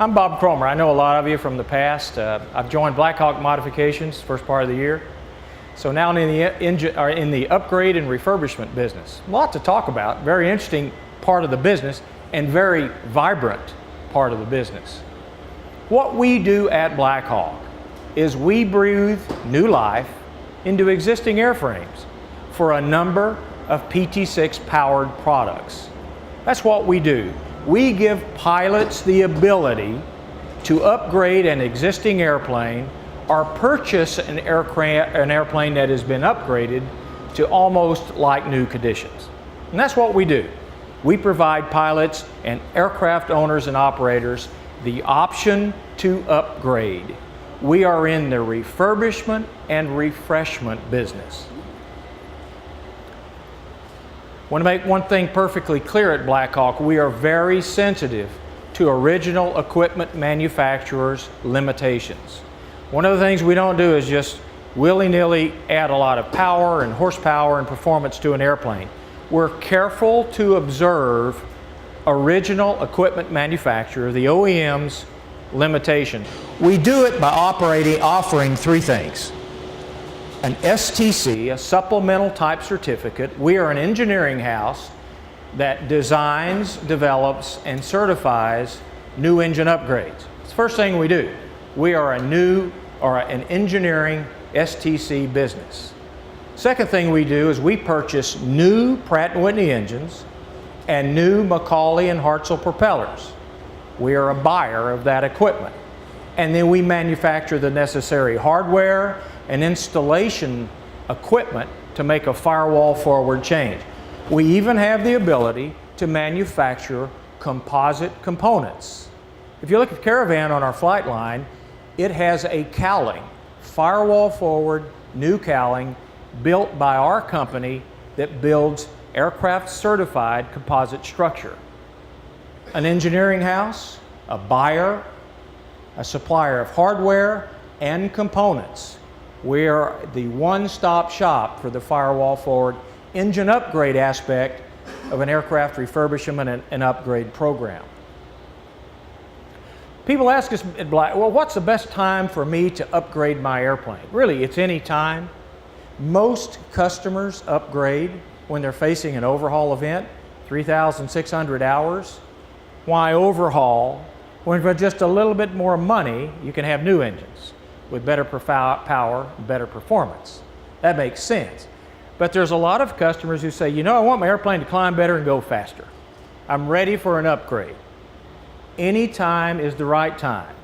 I'm Bob Cromer. I know a lot of you from the past. I've joined Blackhawk Modifications first part of the year. So now in the upgrade and refurbishment business. A lot to talk about. Very interesting part of the business and very vibrant part of the business. What we do at Blackhawk is we breathe new life into existing airframes for a number of PT6 powered products. That's what we do. We give pilots the ability to upgrade an existing airplane or purchase an airplane that has been upgraded to almost like new conditions. And that's what we do. We provide pilots and aircraft owners and operators the option to upgrade. We are in the refurbishment and refreshment business. I want to make one thing perfectly clear at Blackhawk. We are very sensitive to original equipment manufacturers' limitations. One of the things we don't do is just willy-nilly add a lot of power and horsepower and performance to an airplane. We're careful to observe original equipment manufacturer, the OEM's limitation. We do it by offering three things. An STC, a supplemental type certificate. We are an engineering house that designs, develops, and certifies new engine upgrades. It's the first thing we do. We are an engineering STC business. Second thing we do is we purchase new Pratt Whitney engines and new Macaulay and Hartzell propellers. We are a buyer of that equipment. And then we manufacture the necessary hardware and installation equipment to make a firewall forward change. We even have the ability to manufacture composite components. If you look at Caravan on our flight line, it has a cowling, firewall forward, new cowling, built by our company that builds aircraft certified composite structure. An engineering house, a buyer, a supplier of hardware and components. We are the one-stop shop for the firewall forward engine upgrade aspect of an aircraft refurbishment and upgrade program. People ask us at Black, well, what's the best time for me to upgrade my airplane? Really, it's any time. Most customers upgrade when they're facing an overhaul event, 3,600 hours. Why overhaul when for just a little bit more money you can have new engines with better power, better performance? That makes sense. But there's a lot of customers who say, you know, I want my airplane to climb better and go faster. I'm ready for an upgrade. Any time is the right time.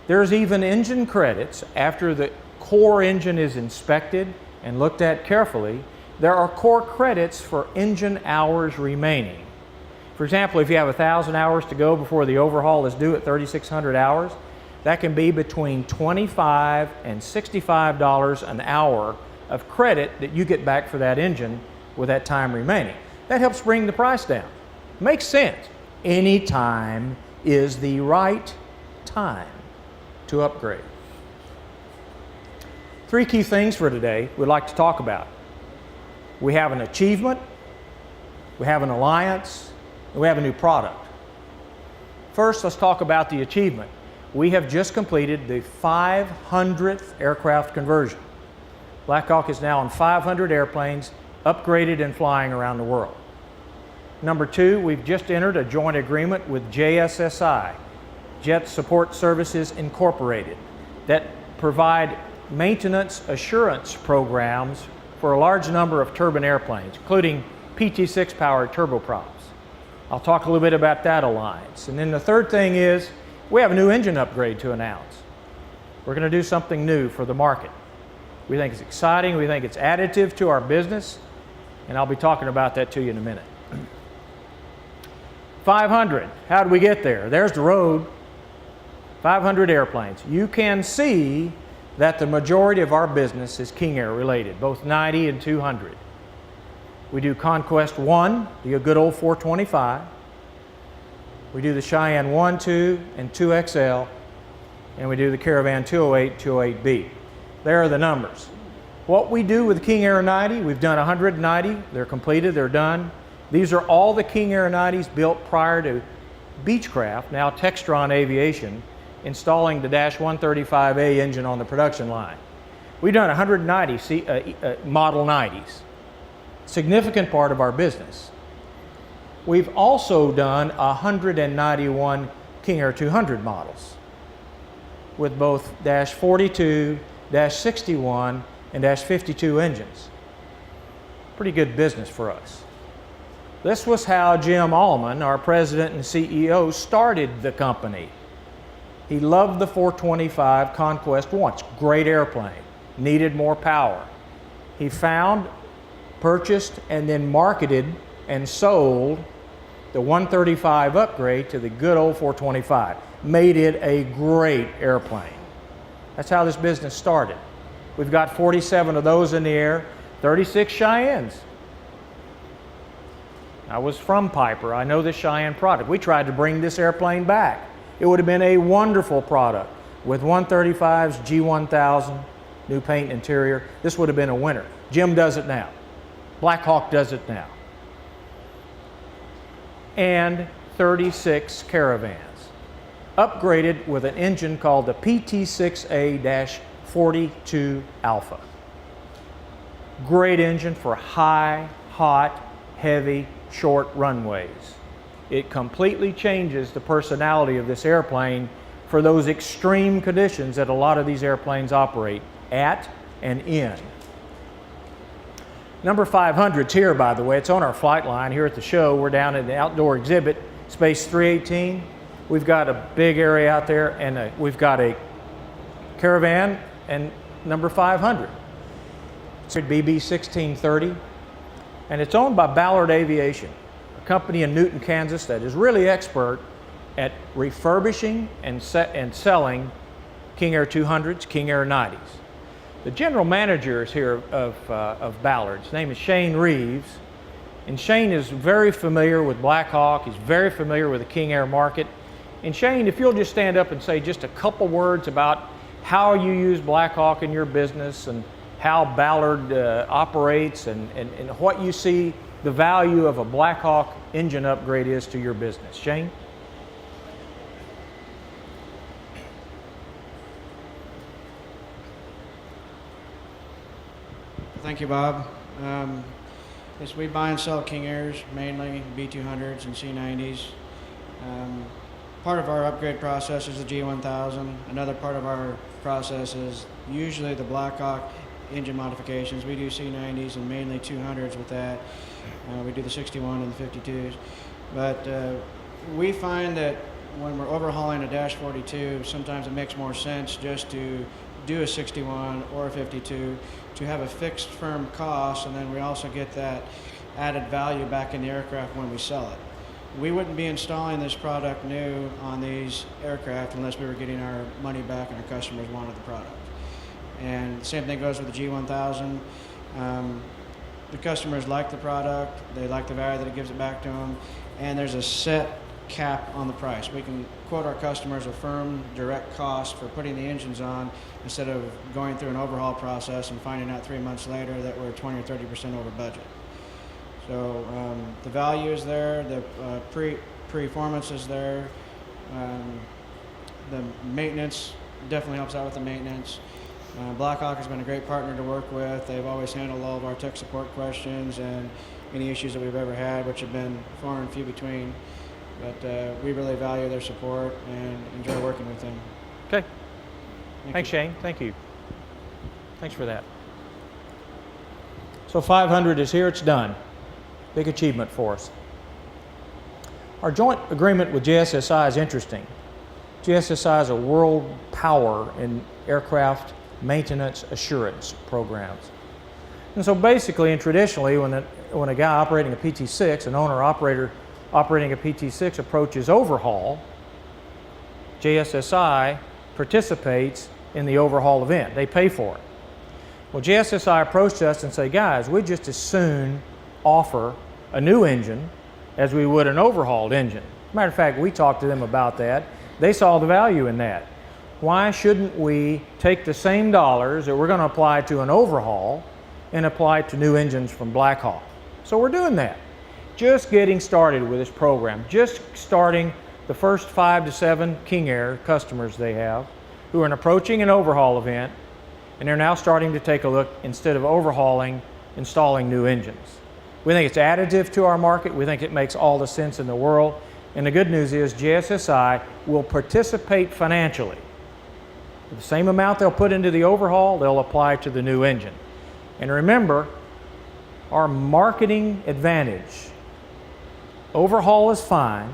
There's even engine credits after the core engine is inspected and looked at carefully. There are core credits for engine hours remaining. For example, if you have 1,000 hours to go before the overhaul is due at 3,600 hours, that can be between $25 and $65 an hour of credit that you get back for that engine with that time remaining. That helps bring the price down. Makes sense. Any time is the right time to upgrade. Three key things for today we'd like to talk about. We have an achievement, we have an alliance, and we have a new product. First, let's talk about the achievement. We have just completed the 500th aircraft conversion. Blackhawk is now on 500 airplanes, upgraded and flying around the world. Number two, we've just entered a joint agreement with JSSI, Jet Support Services Incorporated, that provide maintenance assurance programs for a large number of turbine airplanes, including PT6 powered turboprops. I'll talk a little bit about that alliance. And then the third thing is we have a new engine upgrade to announce. We're going to do something new for the market. We think it's exciting, we think it's additive to our business, and I'll be talking about that to you in a minute. 500, how did we get there? There's the road, 500 airplanes. You can see that the majority of our business is King Air related, both 90 and 200. We do Conquest 1, the good old 425. We do the Cheyenne 1, 2, and 2XL, and we do the Caravan 208, 208B. There are the numbers. What we do with King Air 90, we've done 190. They're completed, they're done. These are all the King Air 90s built prior to Beechcraft, now Textron Aviation, installing the Dash 135A engine on the production line. We've done 190 Model 90s, significant part of our business. We've also done 191 King Air 200 models with both Dash 42, Dash 61, and Dash 52 engines. Pretty good business for us. This was how Jim Allman, our president and CEO, started the company. He loved the 425 Conquest once, great airplane, needed more power. He found, purchased, and then marketed and sold the 135 upgrade to the good old 425. Made it a great airplane. That's how this business started. We've got 47 of those in the air, 36 Cheyennes. I was from Piper. I know this Cheyenne product. We tried to bring this airplane back. It would have been a wonderful product with 135s, G1000, new paint interior. This would have been a winner. Jim does it now. Blackhawk does it now. And 36 Caravans, upgraded with an engine called the PT6A-42 Alpha. Great engine for high, hot, heavy, short runways. It completely changes the personality of this airplane for those extreme conditions that a lot of these airplanes operate at and in. Number 500's here, by the way. It's on our flight line here at the show. We're down at the outdoor exhibit, Space 318. We've got a big area out there, and we've got a Caravan and number 500. It's BB 1630, and it's owned by Ballard Aviation, a company in Newton, Kansas that is really expert at refurbishing and selling King Air 200s, King Air 90s. The general manager is here of Ballard. His name is Shane Reeves, and Shane is very familiar with Blackhawk. He's very familiar with the King Air market. And Shane, if you'll just stand up and say just a couple words about how you use Blackhawk in your business and how Ballard operates and what you see the value of a Blackhawk engine upgrade is to your business. Shane? Thank you, Bob. Yes, we buy and sell King Airs, mainly B200s and C90s. Part of our upgrade process is the G1000. Another part of our process is usually the Blackhawk engine modifications. We do C90s and mainly 200s with that. We do the 61 and the 52s. But we find that when we're overhauling a Dash 42, sometimes it makes more sense just to do a 61 or a 52 to have a fixed firm cost, and then we also get that added value back in the aircraft when we sell it. We wouldn't be installing this product new on these aircraft unless we were getting our money back and our customers wanted the product. And the same thing goes with the G1000. The customers like the product, they like the value that it gives it back to them, and there's a set cap on the price. We can quote our customers a firm direct cost for putting the engines on instead of going through an overhaul process and finding out 3 months later that we're 20 or 30% over budget. So the value is there, the performance is there, the maintenance definitely helps out with the maintenance. Blackhawk has been a great partner to work with. They've always handled all of our tech support questions and any issues that we've ever had, which have been far and few between. But we really value their support and enjoy working with them. Okay. Thanks, Shane. Thank you. Thanks for that. So 500 is here. It's done. Big achievement for us. Our joint agreement with JSSI is interesting. JSSI is a world power in aircraft maintenance assurance programs. And so basically and traditionally, when a guy operating a PT6, an owner-operator operating a PT6 approaches overhaul, JSSI participates in the overhaul event. They pay for it. Well, JSSI approached us and said, guys, we'd just as soon offer a new engine as we would an overhauled engine. As a matter of fact, we talked to them about that. They saw the value in that. Why shouldn't we take the same dollars that we're going to apply to an overhaul and apply to new engines from Blackhawk? So we're doing that. Just getting started with this program, just starting the first 5 to 7 King Air customers they have who are approaching an overhaul event, and they're now starting to take a look, instead of overhauling, installing new engines. We think it's additive to our market. We think it makes all the sense in the world. And the good news is JSSI will participate financially. The same amount they'll put into the overhaul, they'll apply to the new engine. And remember, our marketing advantage, overhaul is fine,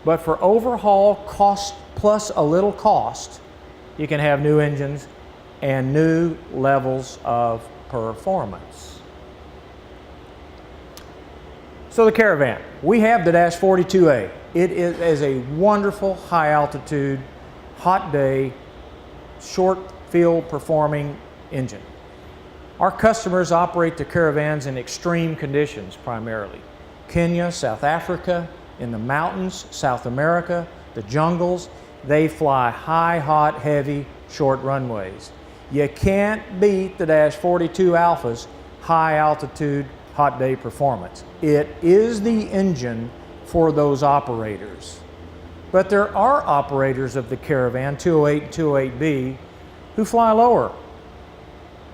but for overhaul cost plus a little cost, you can have new engines and new levels of performance. So the Caravan, we have the Dash 42A. It is a wonderful high altitude, hot day, short field performing engine. Our customers operate the Caravans in extreme conditions primarily. Kenya, South Africa, in the mountains, South America, the jungles. They fly high, hot, heavy, short runways. You can't beat the Dash 42 Alpha's high altitude, hot day performance. It is the engine for those operators. But there are operators of the Caravan, 208 and 208B, who fly lower.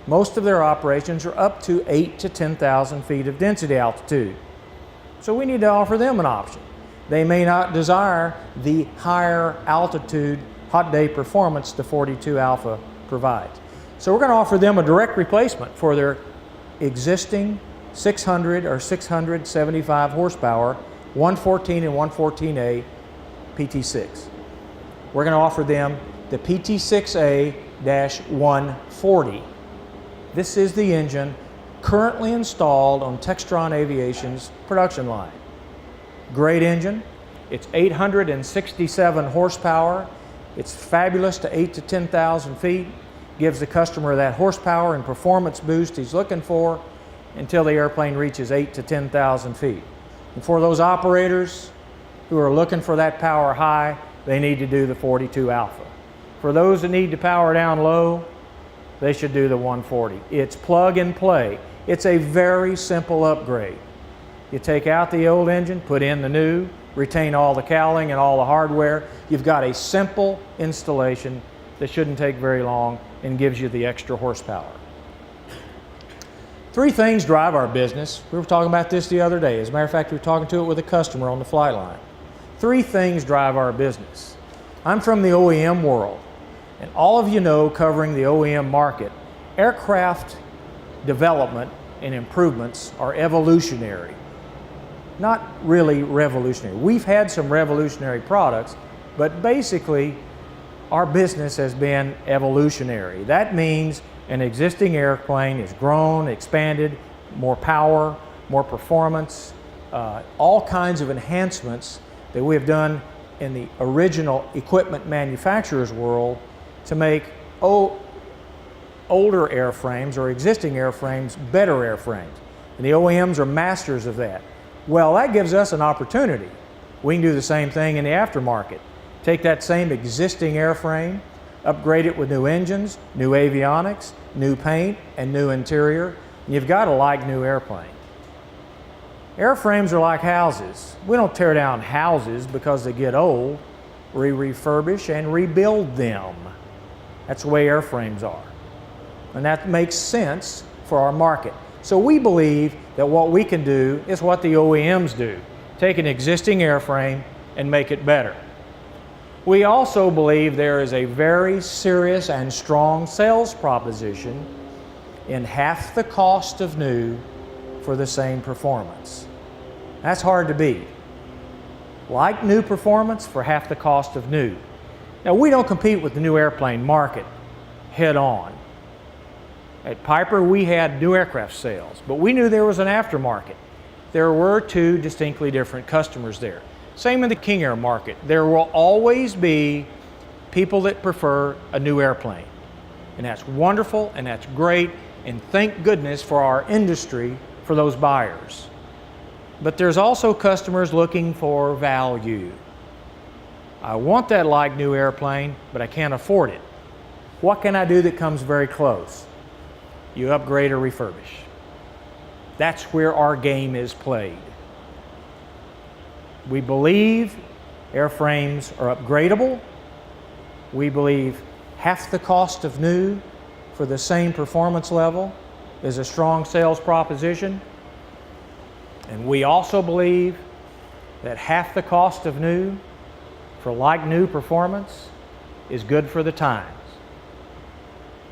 Most of their operations are up to 8,000 to 10,000 feet of density altitude. So we need to offer them an option. They may not desire the higher altitude hot day performance the 42 Alpha provides. So we're going to offer them a direct replacement for their existing 600 or 675 horsepower 114 and 114A PT6. We're going to offer them the PT6A-140. This is the engine currently installed on Textron Aviation's production line. Great engine. It's 867 horsepower. It's fabulous to 8,000 to 10,000 feet. Gives the customer that horsepower and performance boost he's looking for until the airplane reaches 8,000 to 10,000 feet. And for those operators who are looking for that power high, they need to do the 42 Alpha. For those that need to power down low, they should do the 140. It's plug and play. It's a very simple upgrade. You take out the old engine, put in the new, retain all the cowling and all the hardware. You've got a simple installation that shouldn't take very long and gives you the extra horsepower. 3 things drive our business. We were talking about this the other day. As a matter of fact, we were talking to it with a customer on the flight line. 3 things drive our business. I'm from the OEM world, and all of you know, covering the OEM market, aircraft development and improvements are evolutionary. Not really revolutionary. We've had some revolutionary products, but basically our business has been evolutionary. That means an existing airplane is grown, expanded, more power, more performance, all kinds of enhancements that we have done in the original equipment manufacturer's world to make older airframes or existing airframes better airframes. And the OEMs are masters of that. Well, that gives us an opportunity. We can do the same thing in the aftermarket. Take that same existing airframe, upgrade it with new engines, new avionics, new paint, and new interior. And you've got a like new airplane. Airframes are like houses. We don't tear down houses because they get old. We refurbish and rebuild them. That's the way airframes are. And that makes sense for our market. So we believe that what we can do is what the OEMs do. Take an existing airframe and make it better. We also believe there is a very serious and strong sales proposition in half the cost of new for the same performance. That's hard to beat. Like new performance for half the cost of new. Now, we don't compete with the new airplane market head on. At Piper, we had new aircraft sales, but we knew there was an aftermarket. There were 2 distinctly different customers there. Same in the King Air market. There will always be people that prefer a new airplane. And that's wonderful and that's great, and thank goodness for our industry for those buyers. But there's also customers looking for value. I want that like new airplane, but I can't afford it. What can I do that comes very close? You upgrade or refurbish. That's where our game is played. We believe Airframes are upgradable. We believe half the cost of new for the same performance level is a strong sales proposition. And we also believe that half the cost of new for like new performance is good for the times.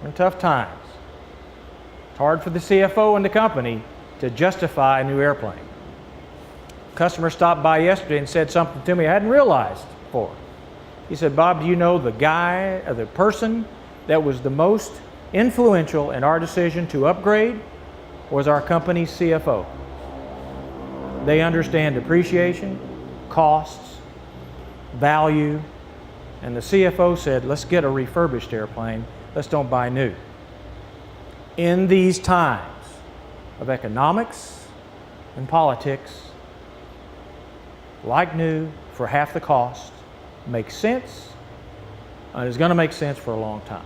We're in tough times. It's hard for the CFO and the company to justify a new airplane. A customer stopped by yesterday and said something to me I hadn't realized before. He said, "Bob, do you know the guy or the person that was the most influential in our decision to upgrade was our company's CFO. They understand depreciation, costs, value, and the CFO said, let's get a refurbished airplane, let's don't buy new." In these times of economics and politics, like new for half the cost makes sense, and is going to make sense for a long time.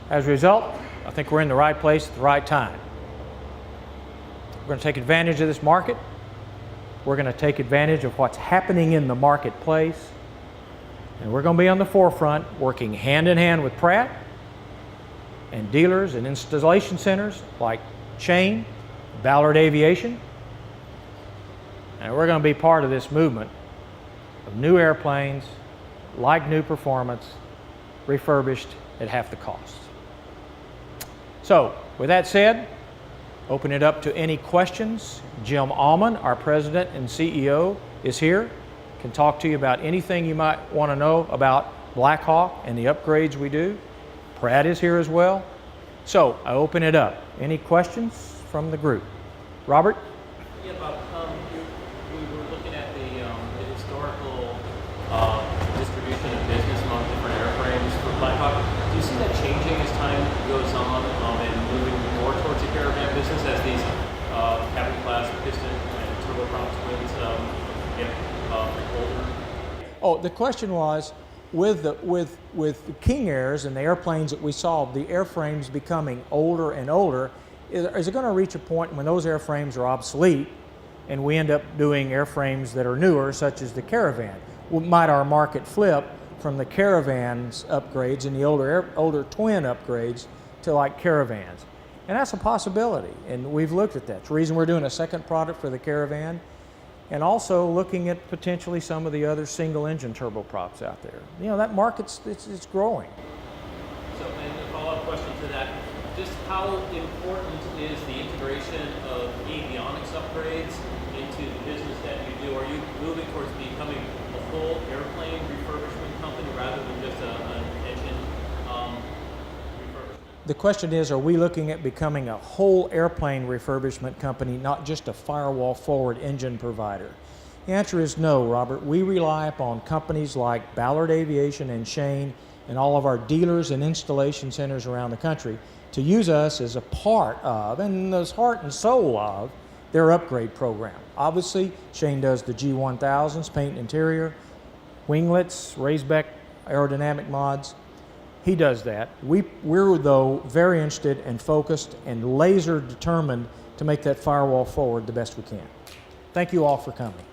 As a result, I think we're in the right place at the right time. We're going to take advantage of this market. We're going to take advantage of what's happening in the marketplace. And we're going to be on the forefront, working hand in hand with Pratt and dealers and installation centers like Shane, Ballard Aviation. And we're going to be part of this movement of new airplanes, like new performance, refurbished at half the cost. So, with that said, open it up to any questions. Jim Allman, our President and CEO, is here. Can talk to you about anything you might want to know about Blackhawk and the upgrades we do. Pratt is here as well. So, I open it up. Any questions from the group? Robert? Yeah, Bob, we were looking at the historical distribution of business among different airframes for Blackhawk. Do you see that changing as time goes on and moving more towards the caravan business as these cabin class piston and turboprop twins get older? Oh, the question was, with the King Airs and the airplanes that we saw, the airframes becoming older and older, is it going to reach a point when those airframes are obsolete and we end up doing airframes that are newer, such as the Caravan? Might our market flip from the Caravans upgrades and the older twin upgrades to like Caravans? And that's a possibility, and we've looked at that. It's the reason we're doing a second product for the Caravan, and also looking at potentially some of the other single-engine turboprops out there. You know, that market's it's growing. So, and a follow-up question to that, just how important is the integration of avionics upgrades into the business that you do? Are you moving towards becoming a full airplane refurbishment company rather than just an engine refurbishment? The question is, are we looking at becoming a whole airplane refurbishment company, not just a firewall forward engine provider? The answer is no, Robert. We rely upon companies like Ballard Aviation and Shane and all of our dealers and installation centers around the country to use us as a part of, and the heart and soul of, their upgrade program. Obviously, Shane does the G1000s, paint and interior, winglets, raised-back aerodynamic mods. He does that. We're, though, very interested and focused and laser determined to make that firewall forward the best we can. Thank you all for coming.